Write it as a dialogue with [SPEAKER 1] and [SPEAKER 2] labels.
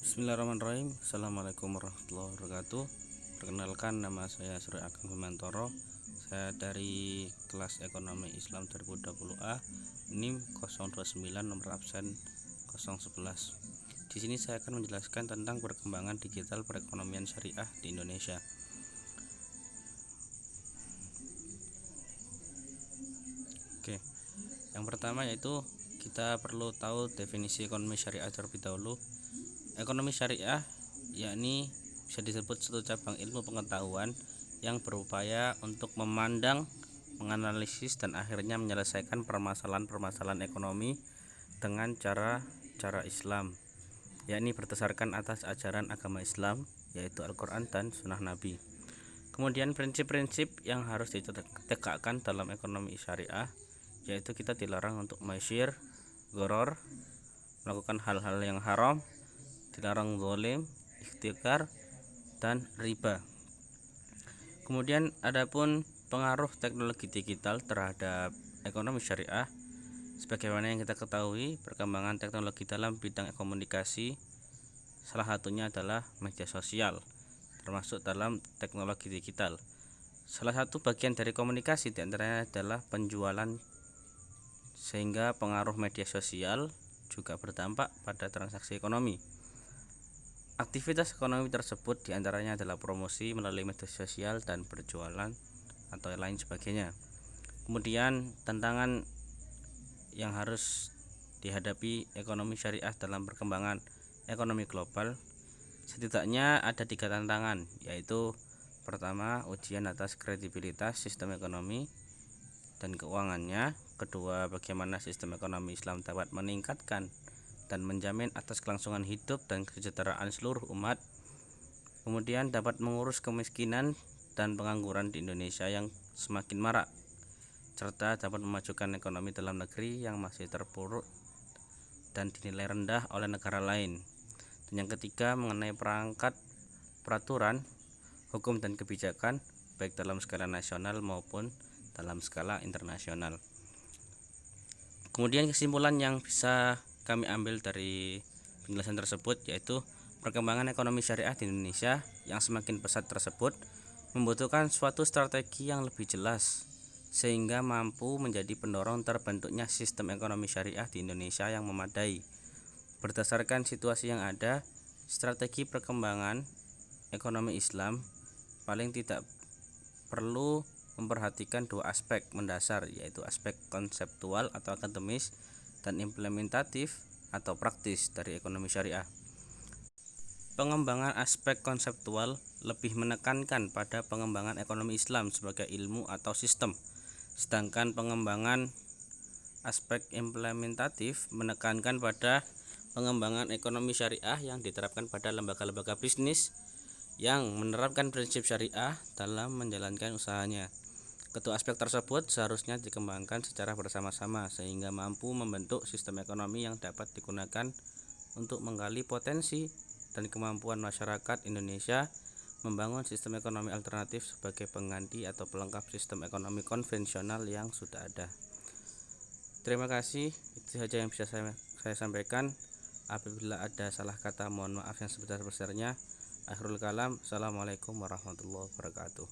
[SPEAKER 1] Bismillahirrahmanirrahim. Assalamualaikum warahmatullahi wabarakatuh. Perkenalkan, nama saya Surya Ageng Bimantoro. Saya dari kelas Ekonomi Islam 2020A, NIM 029, nomor absen 011. Di sini saya akan menjelaskan tentang perkembangan digital perekonomian syariah di Indonesia. Oke. Yang pertama yaitu kita perlu tahu definisi ekonomi syariah terlebih dahulu. Ekonomi syariah yakni bisa disebut suatu cabang ilmu pengetahuan yang berupaya untuk memandang, menganalisis, dan akhirnya menyelesaikan permasalahan-permasalahan ekonomi dengan cara Islam, yakni berdasarkan atas ajaran agama Islam, yaitu Al-Quran dan Sunnah Nabi. Kemudian prinsip-prinsip yang harus ditegakkan dalam ekonomi syariah, yaitu kita dilarang untuk maisir, gharar, melakukan hal-hal yang haram, dilarang zalim, ikhtikar, dan riba. Kemudian adapun pengaruh teknologi digital terhadap ekonomi syariah, sebagaimana yang kita ketahui, perkembangan teknologi dalam bidang komunikasi salah satunya adalah media sosial, termasuk dalam teknologi digital. Salah satu bagian dari komunikasi diantaranya adalah penjualan, sehingga pengaruh media sosial juga berdampak pada transaksi ekonomi. Aktivitas ekonomi tersebut diantaranya adalah promosi melalui media sosial dan berjualan atau lain sebagainya. Kemudian tantangan yang harus dihadapi ekonomi syariah dalam perkembangan ekonomi global, setidaknya ada 3 tantangan, yaitu pertama, ujian atas kredibilitas sistem ekonomi dan keuangannya. Kedua, bagaimana sistem ekonomi Islam dapat meningkatkan dan menjamin atas kelangsungan hidup dan kesejahteraan seluruh umat. Kemudian dapat mengurus kemiskinan dan pengangguran di Indonesia yang semakin marak, serta dapat memajukan ekonomi dalam negeri yang masih terpuruk dan dinilai rendah oleh negara lain. Dan yang ketiga, mengenai perangkat peraturan, hukum, dan kebijakan baik dalam skala nasional maupun dalam skala internasional. Kemudian kesimpulan yang bisa kami ambil dari penjelasan tersebut yaitu perkembangan ekonomi syariah di Indonesia yang semakin pesat tersebut membutuhkan suatu strategi yang lebih jelas, sehingga mampu menjadi pendorong terbentuknya sistem ekonomi syariah di Indonesia yang memadai. Berdasarkan situasi yang ada, strategi perkembangan ekonomi Islam paling tidak perlu memperhatikan 2 aspek mendasar, yaitu aspek konseptual atau akademis dan implementatif atau praktis dari ekonomi syariah. Pengembangan aspek konseptual lebih menekankan pada pengembangan ekonomi Islam sebagai ilmu atau sistem, sedangkan pengembangan aspek implementatif menekankan pada pengembangan ekonomi syariah yang diterapkan pada lembaga-lembaga bisnis yang menerapkan prinsip syariah dalam menjalankan usahanya. Kedua aspek tersebut seharusnya dikembangkan secara bersama-sama sehingga mampu membentuk sistem ekonomi yang dapat digunakan untuk menggali potensi dan kemampuan masyarakat Indonesia membangun sistem ekonomi alternatif sebagai pengganti atau pelengkap sistem ekonomi konvensional yang sudah ada. Terima kasih, itu saja yang bisa saya sampaikan. Apabila ada salah kata, mohon maaf yang sebesar-besarnya. Akhirul kalam, assalamualaikum warahmatullahi wabarakatuh.